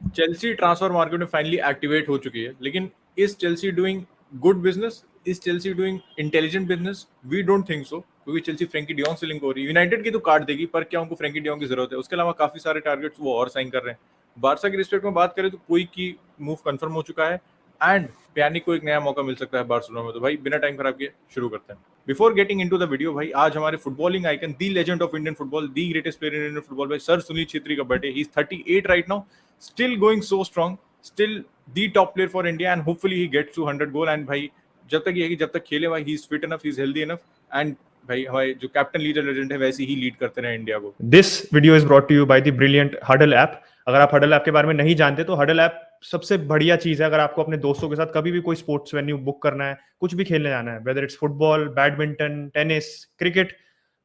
Chelsea transfer market में finally activate हो चुकी है, लेकिन is Chelsea doing good business? Is Chelsea doing intelligent business? We don't think so, क्योंकि Chelsea Frenkie de Jong से link हो रही है। यूनाइटेड की तो काट देगी, पर क्या उनको फ्रैंकी डियोंग की जरूरत है? उसके अलावा काफी सारे टारगेट्स वो और साइन कर रहे हैं। बारसा की रिस्पेक्ट में बात करें तो कोई की मूव कंफर्म हो चुका है, एंड प्यानिक को एक नया मौका मिल सकता है बार्सिलोना में। तो भाई बिना टाइम खराब किए शुरू करते हैं। Before getting into the video, भाई आज हमारे footballing icon, the legend of Indian football, the greatest player in Indian football, भाई सर सुनील छेत्री का birthday. He is 38 right now, still going so strong, still the top player for India, and hopefully he gets to 100 goal। and भाई जब तक ये है कि जब तक खेले भाई, he is fit enough, he is healthy enough, and भाई हमारे जो कैप्टन लीडर लेजेंड है वैसे ही लीड करते रहे इंडिया को। This video is brought to you by the brilliant Huddle app. अगर आप हडल ऐप के बारे में नहीं जानते तो हडल ऐप सबसे बढ़िया चीज है अगर आपको अपने दोस्तों के साथ कभी भी कोई स्पोर्ट्स वेन्यू बुक करना है, कुछ भी खेलने जाना है, whether it's football, badminton, tennis, cricket.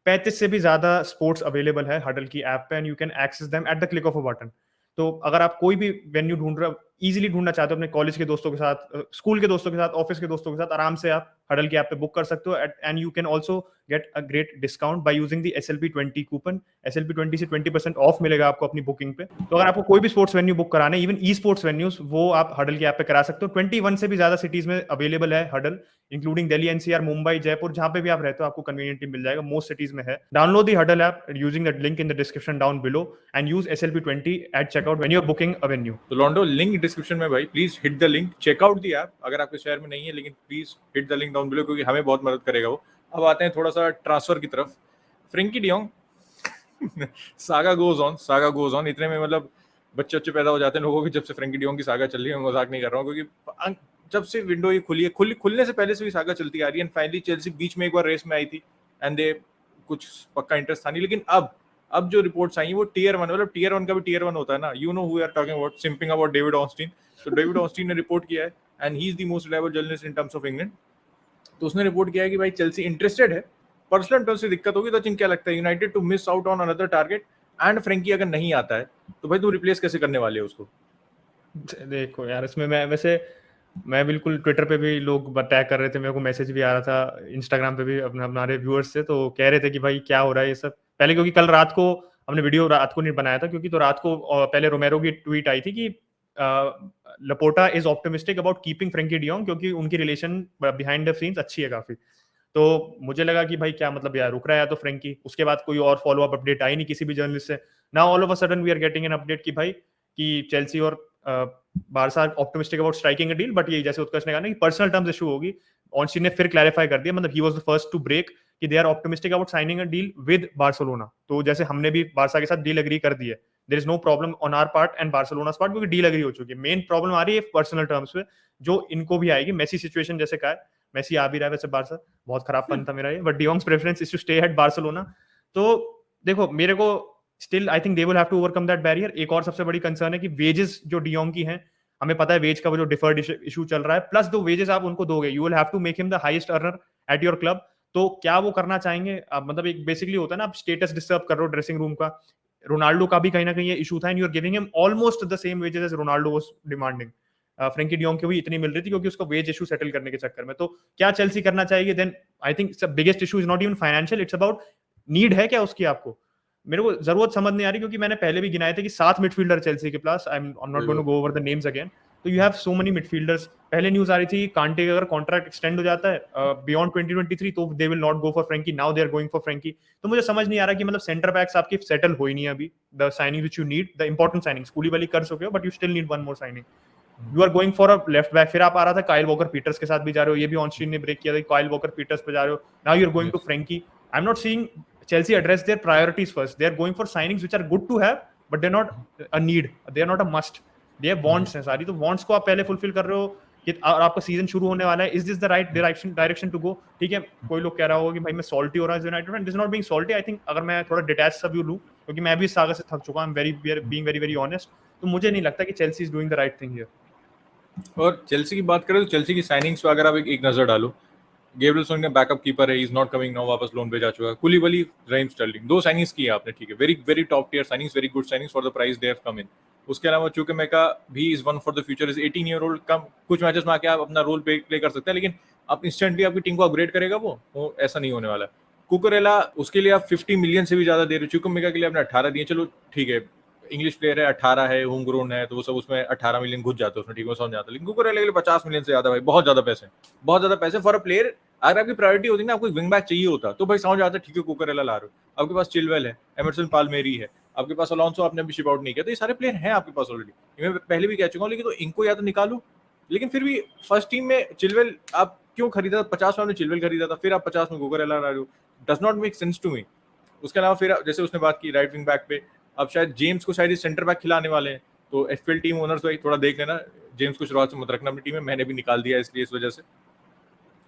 35 से भी ज्यादा स्पोर्ट्स अवेलेबल है हडल की ऐप पे, and you can access them at the click of a button. तो अगर आप कोई भी वेन्यू ढूंढ रहे हो, इजीली ढूंढना चाहते हो अपने कॉलेज के दोस्तों के साथ, स्कूल के दोस्तों के साथ, ऑफिस के दोस्तों के साथ, आराम से आप हडल की ऐप पे बुक कर सकते हो। And you can also get a great discount by using the SLP20 coupon. SLP20 से 20% ऑफ मिलेगा आपको अपनी बुकिंग पे। तो अगर आपको कोई भी स्पोर्ट्स वेन्यू बुक कराना है, इवन ई स्पोर्ट्स वेन्यूज, वो आप हडल की ऐप पे करा सकते हो। 21 से भी ज्यादा सिटीज में अवेलेबल है Huddle, including Delhi, NCR, Mumbai, Jaipur, जहां पे भी आप रहते हो आपको कन्वीनियंटली मिल जाएगा। मोस्ट सिटीज में है। Download the Huddle app using the link in the description down below and use SLP20 at checkout when you are booking a venue. तो लॉन्डो, लिंक डिस्क्रिप्शन में भाई, please hit the link, check out the app. अगर आपके शहर में नहीं है, लेकिन please hit the link down below, क्योंकि हमें बहुत मदद करेगा वो। अब आते हैं थोड़ा सा ट्रांसफर की तरफ। Frenkie de Jong saga goes on, saga goes on. इतने में मतलब बच्चे बच्चे पैदा हो जाते हैं लोगों के जब से फ्रैंकी डियोंग की सागा चल रही है। मैं मजाक नहीं कर रहा हूँ, क्योंकि जब से विंडो ये खुली है, खुलने से पहले से भी सागा चलती आ रही है। एंड फाइनली चेल्सी बीच में एक बार रेस में आई थी, एंड दे कुछ पक्का इंटरेस्ट था नहीं, लेकिन अब जो रिपोर्ट्स आई वो टीयर 1, मतलब टीयर 1 का भी टीयर 1 होता है ना। You know who are talking about, simping about David Austin. तो डेविड ऑस्टिन ने रिपोर्ट किया है, and he is the most reliable journalist in terms of England. तो उसने रिपोर्ट किया है कि भाई चेल्सी इंटरेस्टेड है। पर्सनल टर्म से दिक्कत होगी तो चिन क्या लगता है, United to miss out on another target, and Frenkie अगर नहीं आता है तो भाई तुम रिप्लेस कैसे करने वाले हो उसको? देखो यार, इसमें मैं बिल्कुल, ट्विटर पे भी लोग टैग कर रहे थे, मेरे को मैसेज भी आ रहा था, इंस्टाग्राम पे भी अपने हमारे व्यूअर्स से, तो कह रहे थे कि भाई क्या हो रहा है ये सब। पहले क्योंकि कल रात को हमने वीडियो रात को नहीं बनाया था, क्योंकि तो रात को पहले रोमेरो की ट्वीट आई थी कि Laporta is optimistic about keeping Frenkie de Jong, क्योंकि उनकी रिलेशन बिहाइंड द सीन्स अच्छी है काफी। तो मुझे लगा कि भाई क्या मतलब यार, रुक रहा है तो फ्रैंकी। उसके बाद कोई और फॉलो अप अपडेट आई नहीं किसी भी जर्नलिस्ट से। Now all of a sudden we are getting an update कि भाई कि चेल्सी और Barca optimistic about striking a deal, but ये जैसे उत्कर्ष ने कहा ना कि पर्सनल टर्म्स इशू होगी। ऑनस्टीन ने फिर क्लैरिफाई कर दिया, मतलब he was the first to break कि they are optimistic about signing a deal with Barcelona. तो जैसे हमने भी बारसा के साथ डील एग्री कर दी है, there is no problem on our part and Barcelona's part, क्योंकि डील एग्री हो चुकी है। मेन प्रॉब्लम आ रही है पर्सनल टर्म्स पे, जो इनको भी आएगी। मेसी सिचुएशन जैसे का है, मेसी आ भी रहा है वैसे बारसा, बहुत खराब पन था मेरा ये, but de Jong's preference is to stay at Barcelona. तो देखो, मेरे को still I think they will have to overcome that barrier. एक और सबसे बड़ी कंसर्न है कि वेजेस जो डियोंग की हैं, हमें पता है वेज का वो जो डिफर्ड इशू चल रहा है, प्लस दो वेजेस आप उनको दोगे, you will have to make him the highest earner at your club. तो क्या वो करना चाहेंगे आप? मतलब एक बेसिकली होता है ना, आप स्टेटस डिस्टर्ब कर रहे हो ड्रेसिंग रूम का। रोनाल्डो का भी कहीं ना कहीं ये इशू था, and you are giving him almost the same wages as Ronaldo was demanding. Frenkie de Jong की भी इतनी मिल रही थी क्योंकि उसका वेज इशू सेटल करने के चक्कर में। तो क्या चेल्सी करना चाहिए? Then I think biggest issue is not even financial, it's about need है क्या उसकी आपको। मेरे को जरूरत समझ नहीं आ रही, क्योंकि मैंने पहले भी गिनाए थे कि 7 मिडफील्डर चेल्सी के पास। I am not going to go over the names again. तो you have so many midfielders. पहले न्यूज आ रही थी कांटे का अगर कॉन्ट्रैक्ट एक्सटेंड हो जाता है बियॉन्ड 2023, तो they will not go for Frenkie. Now they are going for Frenkie. तो मुझे समझ नहीं आ रहा कि मतलब सेंटर बैक्स आपकी सेटल हो ही नहीं है अभी। The signing which you need, the important signing, Koulibaly कर सके हो, but you still need one more signing. You are going for a left back. फिर आप आ रहा था काइल वॉकर पीटर्स के साथ भी जा रहे हो, ये भी ऑनस्टीन ने ब्रेक किया था, काइल वॉकर पीटर्स पे जा रहे हो। Now you are going to Frenkie. I am not seeing Chelsea address their priorities first. They are going for signings which are good to have, but they're not a need. They are not a must. They have wants हैं सारी, तो wants को आप पहले fulfill कर रहे हो कि और आपका सीजन शुरू होने वाला है। Is this the right direction to go? ठीक है, कोई लोग कह रहा होगा कि भाई मैं salty हो रहा हूँ यूनाइटेड में। This is not being salty. I think अगर मैं थोड़ा detached सा व्यू लूँ, क्योंकि मैं भी इस सागा से थक चुका हूँ, being very very honest, तो मुझे नहीं लगता कि Chelsea is doing the right thing here. और चेल्सी की बात करें तो चेल्सी की साइनिंग्स पे अगर आप एक नजर डालो, गेब्रियल सोन का बैकअप कीपर है, इज नॉट कमिंग नाउ, वापस लोन पे जा चुका है। कुलीबाली, रहीम स्टर्लिंग, 2 साइनिंग्स की है आपने, ठीक है, very very top tier signings, very good signings for the price they have come in. उसके अलावा चूंकि मेका भी is one for the future, is 18 year old, कम कुछ मैचेस में आके आप अपना रोल प्ले कर सकते हैं, लेकिन आप इंस्टेंटली आपकी टीम को अपग्रेड करेगा वो ऐसा नहीं होने वाला। कुकरेला, उसके लिए आप 50 मिलियन से भी ज्यादा दे रहे हो, चूंकि मेका के लिए आपने 18 दिए, चलो ठीक है, इंग्लिश प्लेयर है, 18 है, होम ग्रोन है, तो वो सब उसमें 18 मिलियन घुस जाते हैं उसमें, ठीक है, समझ जाता है। लेकिन कुकुरेला के लिए 50 मिलियन से ज्यादा भाई, बहुत ज्यादा पैसे, बहुत ज्यादा पैसे फॉर अ प्लेयर। अगर आपकी प्रायोरिटी होती ना, आपको विंग बैक चाहिए होता तो भाई समझ आता है, ठीक है कुकुरेला ला रहे हो, आपके पास चिलवेल है, एमरसन पाल्मेरी है, आपके पास अलोंसो आपने अभी शिप आउट नहीं किया, तो ये सारे प्लेयर हैं आपके पास ऑलरेडी। मैं पहले भी कह चुका हूँ, लेकिन तो इनको या तो निकालो। लेकिन फिर भी फर्स्ट टीम में चिलवेल आप क्यों खरीदा? 50 में आपने चिलवेल खरीदा था, फिर आप 50 में कुकुरेला ला रहे हो, does not make sense to me. उसके अलावा फिर जैसे उसने बात की राइट विंग बैक पे, अब शायद जेम्स को शायद सेंटर बैक खिलाने वाले हैं, तो एफपीएल टीम ओनर्स भाई थोड़ा देख लेना, जेम्स को शुरुआत से मत रखना अपनी टीम में, मैंने भी निकाल दिया इसलिए, इस वजह से।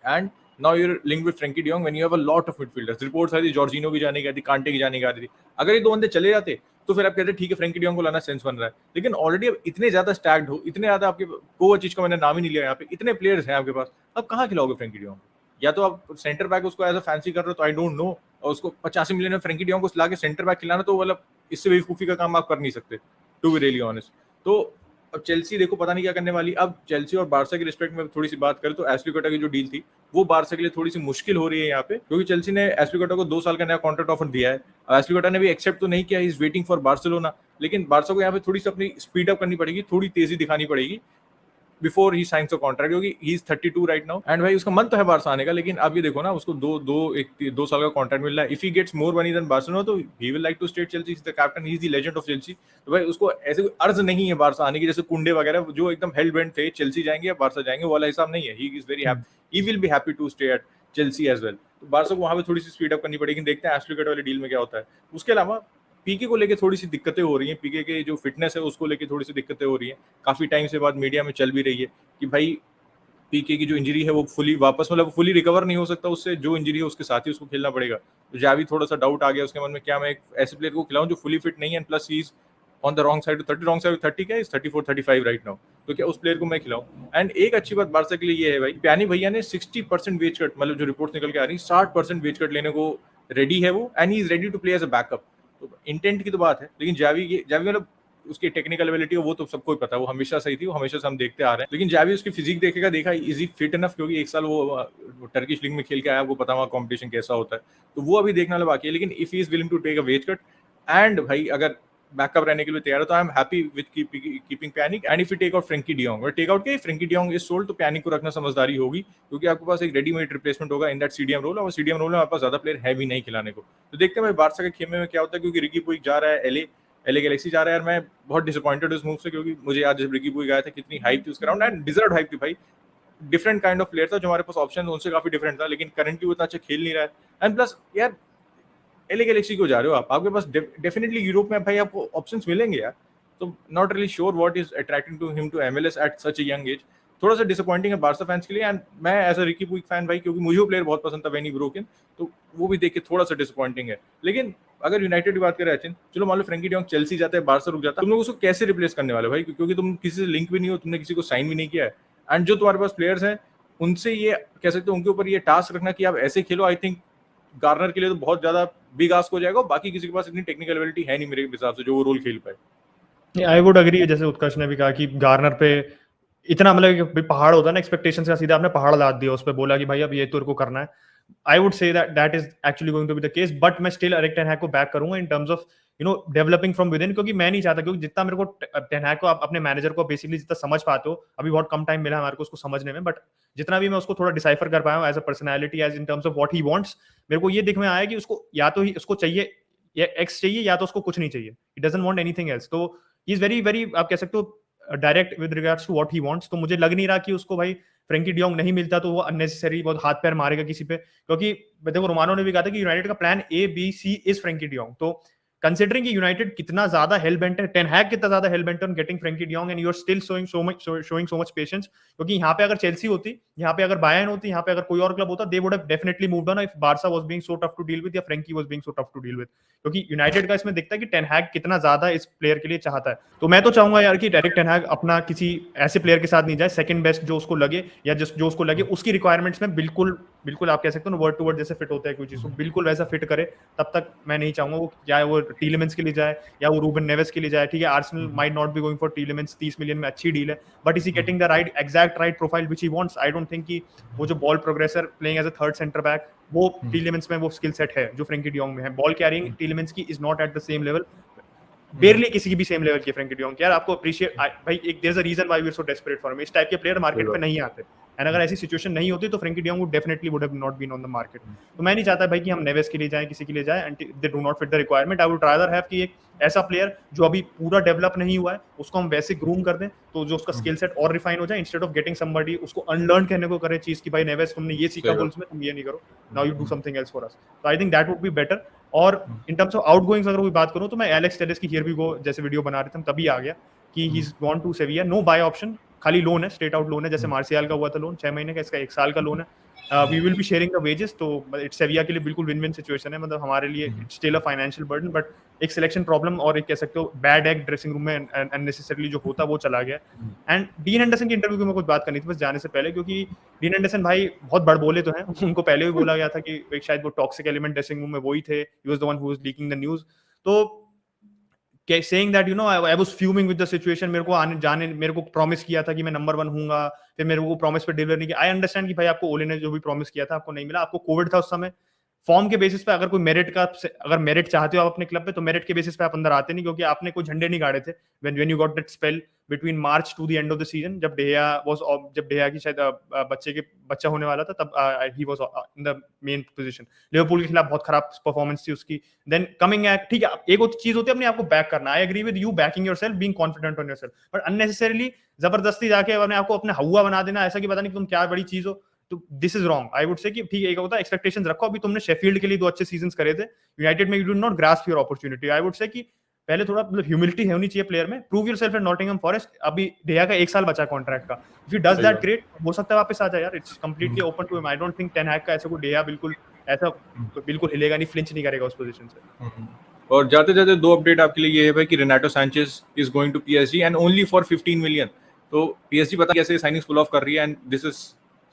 And now your link with Frenkie de Jong when you have a lot of midfielders. Reports आ रही थी जॉर्जिनो की जाने की आ रही थी, कांटे की जाने की आ रही थी। अगर ये दो बंदे चले जाते तो फिर आप कहते ठीक है फ्रैंकी डियोंग को लाना सेंस बन रहा है, लेकिन ऑलरेडी अब इतने ज्यादा स्टैक्ड हो, इतने ज्यादा आपके कोवाचिच का मैंने नाम ही नहीं लिया यहाँ पे, इतने प्लेयर्स हैं आपके पास, अब कहाँ खिलाओगे फ्रैंकी डियोंग? या तो आप सेंटर बैक उसको एज अ फैंसी कर रहे हो तो आई डोंट नो, और उसको 85 मिलियन में फ्रैंकी डियोंग को ला के सेंटर बैक खिलाना, तो मतलब इससे बेवकूफी का काम आप कर नहीं सकते, टू बी रियली ऑनेस्ट। तो अब चेल्सी देखो पता नहीं क्या करने वाली। अब चेल्सी और बार्सा की रिस्पेक्ट में थोड़ी सी बात करें तो एस्पिलिक्वेटा की जो डील थी वो बार्सा के लिए थोड़ी सी मुश्किल हो रही है यहाँ पे, क्योंकि चेल्सी ने एस्पिलिक्वेटा को 2 साल का नया कॉन्ट्रैक्ट ऑफर दिया है। एस्पिलिक्वेटा ने भी एक्सेप्ट तो नहीं किया, इज वेटिंग फॉर बार्सिलोना, लेकिन बार्सा को यहाँ पे थोड़ी सी अपनी स्पीड अप करनी पड़ेगी, थोड़ी तेजी दिखानी पड़ेगी before he signs a contract, क्योंकि he is 32 right now. And भाई उसका मन तो है बार्सा आने का, लेकिन अब ये देखो ना, उसको 2 साल का कॉन्ट्रैक्ट मिल रहा है। If he gets more money than Barcelona तो he will like to stay Chelsea, is the captain, he is the legend of Chelsea. तो भाई उसको ऐसे कोई अर्ज नहीं है बार्सा आने की, जैसे कुंडे वगैरह जो एकदम हेल बेंट थे चेल्सी जाएंगे या बार्सा जाएंगे, वो वाला हिसाब नहीं है। He is very happy, he will be happy to stay at Chelsea as well. तो बार्सा को वहां पे थोड़ी सी स्पीड अप करनी पड़ेगी, देखते हैं एस्पिलिक्वेटा वाली डील में क्या होता है। उसके अलावा पीके को लेके थोड़ी सी दिक्कतें हो रही हैं, पीके के जो फिटनेस है उसको लेके थोड़ी सी दिक्कतें हो रही हैं, काफी टाइम से बाद मीडिया में चल भी रही है कि भाई पीके की जो इंजरी है वो फुली वापस, मतलब फुली रिकवर नहीं हो सकता उससे, जो इंजरी है उसके साथ ही उसको खेलना पड़ेगा। तो जावी थोड़ा सा डाउट आ गया उसके मन में, क्या मैं एक ऐसे प्लेयर को खिलाऊं जो फुली फिट नहीं है, plus he is on the wrong side 30, wrong side 30 क्या, 34 35 राइट नाउ, तो क्या उस प्लेयर को मैं खिलाऊं? एंड एक अच्छी बात बार्सा के लिए ये है भाई, प्यानी भैया ने 60% वेज कट, मतलब जो रिपोर्ट निकल के आ रही 60% वेज कट लेने को रेडी है वो, and he is ready to play as a backup. तो इंटेंट की तो बात है, लेकिन जावी मतलब उसकी टेक्निकल एबिलिटी वो तो सबको ही पता है, वो हमेशा सही थी, वो हमेशा से हम देखते आ रहे हैं। लेकिन जावी उसकी फिजिक देखेगा, देखा इज ही फिट इनफ, क्योंकि एक साल वो टर्किश लीग में खेल के आया, आपको पता वहाँ कॉम्पिटिशन कैसा होता है, तो वो अभी देखने वाला बाकी है। लेकिन if he is willing to take a wage cut and भाई अगर बैकअप रहने के लिए तैयार है, तो I am happy with keeping Pjanic. And if you take out Frenkie de Jong, और टेक आउट के फ्रैंकी डियोंग इज सोल्ड, तो पैनिक को रखना समझदारी होगी, क्योंकि आपके पास एक रेडीमेड रिप्लेसमेंट होगा इन दैट सीडीएम रोल, और सीडीएम रोल में आपके पास ज्यादा प्लेयर है भी नहीं खिलाने को। तो देखते हैं भाई बार्सा के खेमे में क्या होता है, क्योंकि रिकी पुइक जा रहा है एलए गैलेक्सी जा रहा है यार। मैं बहुत डिसअपॉइंटेड उस मूव से, क्योंकि मुझे आज जब रिकी पुइक आया था कितनी हाइप थी उसके अराउंड, एंड डिजर्व्ड हाइप थी भाई। डिफरेंट काइंड ऑफ प्लेयर था, जो हमारे पास ऑप्शन उनसे काफी डिफरेंट था, लेकिन करंटली वो इतना अच्छा खेल नहीं रहा है। एंड प्लस यार एलए गैलेक्सी को जा रहे हो आप, आपके पास डेफिनेटली यूरोप में भाई आपको ऑप्शंस मिलेंगे यार। तो not really sure what is attracting to him to MLS at such a young age. थोड़ा सा डिसअपॉइंटिंग है बार्सा फैंस के लिए, एंड मैं एज अ रिकी पुइक फैन भाई, क्योंकि मुझे वो प्लेयर बहुत पसंद था व्हेन ही ब्रोक इन, तो वो भी देख के थोड़ा सा डिसअपॉइंटिंग है। लेकिन अगर यूनाइटेड की बात करें अचिन, चलो मान लो फ्रैंकी डियोंग चेल्सी जाता है, बार्सा रुक जाता, तुम लोग उसको कैसे रिप्लेस करने वाले भाई, क्योंकि तुम किसी से लिंक भी नहीं हो, तुमने किसी को साइन भी नहीं किया है, एंड जो तुम्हारे पास प्लेयर्स हैं उनसे ये कह सकते हो, उनके ऊपर ये टास्क रखना कि आप ऐसे खेलो, आई थिंक गार्नर के लिए तो बहुत ज्यादा बिग आस्क हो जाएगा, बाकी किसी के पास इतनी टेक्निकल एबिलिटी है नहीं मेरे हिसाब से जो वो रोल खेल पाए। आई वुड अग्री, जैसे उत्कर्ष ने भी कहा कि गार्नर पे इतना मतलब पहाड़ होता है ना एक्सपेक्टेशंस का, सीधा आपने पहाड़ लाद दिया उस पर, बोला कि भाई अब ये तेरे को करना है। I would say that is actually going to be the case, but मैं स्टिल एरिक टेन हैग को बैक करूंगा in terms of developing from within, क्योंकि मैं नहीं चाहता, क्योंकि जितना मेरे को टेन हैग को आप अपने मैनेजर को बेसिकली जितना समझ पाते हो, अभी बहुत कम टाइम मिला हमारे को उसको समझने में, बट जितना भी मैं उसको थोड़ा डिसाइफर कर पाया हूँ as a personality, as in terms of what he wants, मेरे को ये दिख में आया कि उसको या तो ही उसको चाहिए या एक्स चाहिए, या तो उसको कुछ नहीं चाहिए, he doesn't want anything else. तो ही इज वेरी वेरी, आप कह सकते हो direct with regards to what he wants. तो मुझे लग नहीं रहा कि उसको भाई फ्रैंकी डियोंग नहीं मिलता तो वो अननेसेसरी बहुत हाथ पैर मारेगा किसी पे, क्योंकि देखो रोमानो ने भी कहा था कि यूनाइटेड का plan A B C is Frenkie de Jong. तो कंसिडरिंग कि यूनाइटेड कितना ज्यादा हेल बेंट है, टेन हैग कितना ज्यादा हेल बेंट है on getting Frenkie de Jong, and you are still showing so much patience, क्योंकि यहाँ पे अगर चेल्सी होती, यहाँ पे अगर बायर्न होती, यहाँ पे अगर कोई और क्लब होता, they would have definitely moved on if Barça was being so tough to deal with, या Frenkie was being so tough to deal with, क्योंकि यूनाइटेड का इसमें दिखता है कि टेन हैग कितना ज्यादा इस प्लेयर के लिए चाहता है। तो मैं तो चाहूंगा यार कि एरिक टेन हैग अपना किसी ऐसे प्लेयर के साथ नहीं जाए, सेकंड बेस्ट जो उसको लगे, या जो उसको लगे उसकी रिक्वायरमेंट्स में बिल्कुल बिल्कुल आप कह सकते हो ना, वर्ड टू वर्ड जैसे फिट होता है कोई चीज, तो बिल्कुल वैसा फिट करे, तब तक मैं नहीं चाहूंगा वो, चाहे वो टीलेमेंस के लिए जाए या वो रूबन नेवेस के लिए जाए। ठीक है, Arsenal might not be going for Tielemans, 30 million में अच्छी डील है, but is he getting the right exact right profile which he wants? I don't think कि वो जो ball progressor playing as a third centre back, वो Tielemans में वो skill set है जो फ्रैंकी डियोंग में है। बॉल कैरिंग टीलेमेंस की is not at the same level, barely किसी की भी सेम लेवल की फ्रैंकी डियोंग यार आपको अप्रिशिएट भाई एक there is a reason why we are so desperate for him इस टाइप के प्लेयर मार्केट पे नहीं आते एंड अगर ऐसी सिचुएशन नहीं होती तो Frenkie de Jong would definitely would have not been on the market तो मैं नहीं चाहता भाई कि हम नेवेस के लिए जाएं किसी के लिए जाएं and they do not fit the requirement I would rather have कि एक ऐसा प्लेयर जो अभी पूरा डेवलप नहीं हुआ है उसको हम वैसे ग्रूम कर दें तो जो उसका स्किल सेट और रिफाइन हो जाए इंस्टेड ऑफ गेटिंग समबडी उसको अनलर्न कहने को करे चीज कि भाई नेवेस तुमने ये सीखा बुल्स में तुम ये नहीं करो now you do something else for us तो I think that would be better और इन टर्म्स ऑफ आउटगोइंग्स अगर कोई बात करूं तो मैं एलेक्स टेलेस की हियर वी गो जैसे वीडियो बना रहे थे हम तभी आ गया कि he is gone to Sevilla no buy option खाली लोन है स्ट्रेट आउट लोन है जैसे मार्शियल का हुआ था लोन 6 महीने का इसका 1 साल का लोन है we will be sharing the wages तो इट्स सेविया के लिए बिल्कुल विन विन सिचुएशन है मतलब हमारे लिए it's still a financial burden but एक सिलेक्शन प्रॉब्लम और एक कह सकते हो बैड एग ड्रेसिंग रूम में अननेसेसरीली जो होता वो चला गया एंड डीन एंडरसन की इंटरव्यू की मैं कुछ बात करनी थी बस जाने से पहले क्योंकि डीन एंडरसन भाई बहुत बड़ बोले तो हैं उनको पहले भी बोला गया था कि शायद वो टॉक्सिक एलिमेंट ड्रेसिंग रूम में वही थे ही was the one who was leaking the news तो saying that you know I was fuming with the situation मेरे को आने जाने मेरे को प्रॉमिस किया था कि मैं नंबर 1 हूंगा फिर मेरे को प्रॉमिस पे डिलीवर नहीं किया आई अंडरस्टैंड कि भाई आपको ओले ने जो भी प्रॉमिस किया था आपको नहीं मिला आपको कोविड था उस समय फॉर्म के बेसिस पे अगर कोई अगर मेरिट चाहते हो आप अपने क्लब पे तो मेरिट के बेसिस पे आप अंदर आते नहीं क्योंकि आपने कोई झंडे नहीं गाड़े थे when you got that spell between March two the end of the season जब डेया की शायद बच्चा होने वाला था तब he was in the main position Liverpool के खिलाफ बहुत खराब परफॉर्मेंस थी उसकी देन कमिंग एट ठीक है एक चीज होती है अपने आप को बैक करना I agree with you backing yourself being confident on yourself but unnecessarily जबरदस्ती जाके अपने आप को अपने हवा बना देना ऐसा कि पता नहीं तुम क्या बड़ी चीज हो तो this is wrong I would से कि ठीक है एक होता है एक्सपेक्टेशंस रखो अभी तुमने शेफील्ड के लिए 2 अच्छे सीजंस करे थे यूनाइटेड में you did not grasp your opportunity I would से कि पहले थोड़ा मतलब ह्यूमिलिटी होनी चाहिए प्लेयर में prove yourself at Nottingham Forest अभी डेया का 1 साल बचा कॉन्ट्रैक्ट का if he does that great हो सकता है वापस आ जाए यार it's completely open to him I don't think ten Hag का ऐसा कोई डेया बिल्कुल हिलेगा नहीं फ्लिंच नहीं करेगा उस पोजीशन से और जाते जाते 2 अपडेट आपके लिए ये है भाई कि Renato Sanches is going to PSG and only for 15 million तो पीएसजी पता कैसे साइनिंग्स पुल ऑफ कर रही है and this is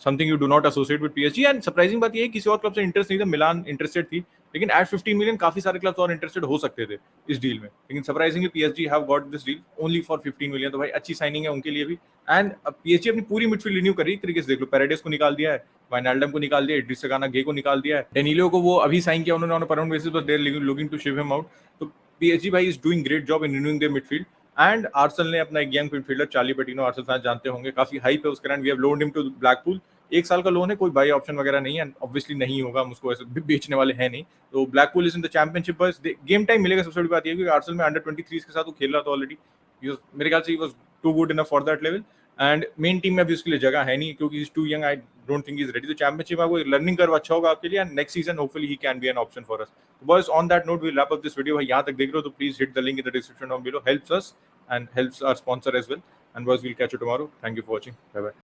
something you do not associate with PSG and surprising बात ये है किसी और क्लब से इंटरेस्ट नहीं था मिलान इंटरेस्टेड थी लेकिन एट 15 मिलियन काफी सारे क्लब्स और इंटरेस्टेड हो सकते थे इस डील में लेकिन surprisingly PSG have got this deal only for 15 million तो भाई अच्छी साइनिंग है उनके लिए भी एंड अब पीएसजी अपनी पूरी मिडफील्ड रिन्यू कर रही है तरीके से देख लो पैराडेस को निकाल दिया है वाइनाल्डम को निकाल दिया है इड्रिस गाना गे को निकाल दिया है डेनिलो को वो अभी साइन किया उन्होंने on a permanent basis but they are looking to ship him out तो पीएसजी भाई is doing great job in renewing their midfield and Arsenal ने अपना एक young midfielder Charlie Patino Arsenal fans जानते होंगे काफी हाइप है उसके and we have loaned him to Blackpool 1 साल का लोन है कोई बाई ऑप्शन वगैरह नहीं है ऑब्वियसली नहीं होगा हम उसको ऐसे बेचने वाले हैं नहीं तो Blackpool is in the championship बस गेम टाइम मिलेगा सबसे बड़ी बात ये है कि आर्सेनल में अंडर 23 के साथ वो खेल रहा था ऑलरेडी मेरे ख्याल से he was too good enough for that level and main team में भी उसके लिए जगह है नहीं क्योंकि is too young I don't think is ready तो चैंपियनशिप में वो लर्निंग कर्व अच्छा होगा आपके लिए and next season hopefully he can be an option for us boys on that note we will wrap up this video यहां तक देख रहे हो तो please hit the link in the description down below helps us and helps our sponsor as well and boys we'll catch you tomorrow thank you for watching bye bye